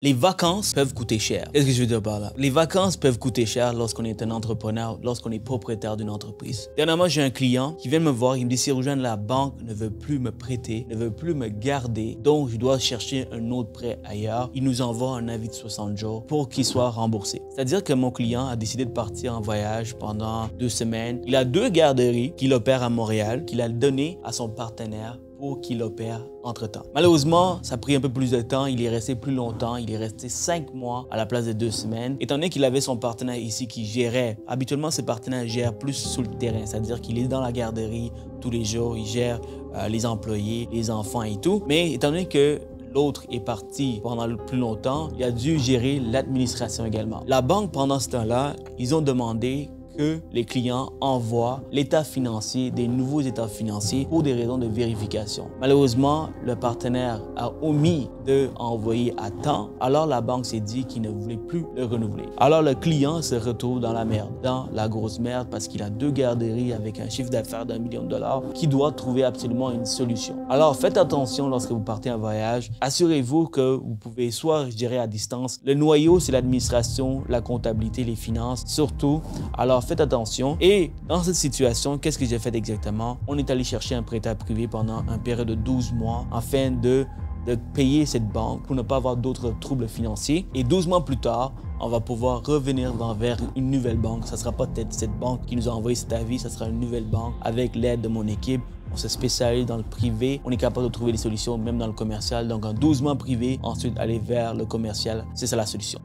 Les vacances peuvent coûter cher. Qu'est-ce que je veux dire par là? Les vacances peuvent coûter cher lorsqu'on est un entrepreneur, lorsqu'on est propriétaire d'une entreprise. Dernièrement, j'ai un client qui vient me voir, il me dit si rejoindre la banque ne veut plus me prêter, ne veut plus me garder, donc je dois chercher un autre prêt ailleurs. Il nous envoie un avis de 60 jours pour qu'il soit remboursé. C'est-à-dire que mon client a décidé de partir en voyage pendant 2 semaines. Il a 2 garderies qu'il opère à Montréal, qu'il a donné à son partenaire pour qu'il opère entre-temps. Malheureusement, ça a pris un peu plus de temps, il est resté plus longtemps, il est resté 5 mois à la place de 2 semaines. Étant donné qu'il avait son partenaire ici qui gérait, habituellement ses partenaires gèrent plus sous le terrain, c'est-à-dire qu'il est dans la garderie tous les jours, il gère les employés, les enfants et tout. Mais étant donné que l'autre est parti pendant le plus longtemps, il a dû gérer l'administration également. La banque, pendant ce temps-là, ils ont demandé que les clients envoient l'état financier, des nouveaux états financiers pour des raisons de vérification. Malheureusement, le partenaire a omis d'envoyer à temps, alors la banque s'est dit qu'il ne voulait plus le renouveler. Alors le client se retrouve dans la merde, dans la grosse merde, parce qu'il a 2 garderies avec un chiffre d'affaires d'1 million de dollars qui doit trouver absolument une solution. Alors faites attention lorsque vous partez en voyage, assurez-vous que vous pouvez soit gérer à distance. Le noyau, c'est l'administration, la comptabilité, les finances, surtout. Alors faites attention. Et dans cette situation, qu'est-ce que j'ai fait exactement? On est allé chercher un prêteur privé pendant une période de 12 mois afin de payer cette banque pour ne pas avoir d'autres troubles financiers. Et 12 mois plus tard, on va pouvoir revenir vers une nouvelle banque. Ça ne sera pas peut-être cette banque qui nous a envoyé cet avis, ça sera une nouvelle banque avec l'aide de mon équipe. On se spécialise dans le privé, on est capable de trouver des solutions même dans le commercial. Donc en 12 mois privé, ensuite aller vers le commercial, c'est ça la solution.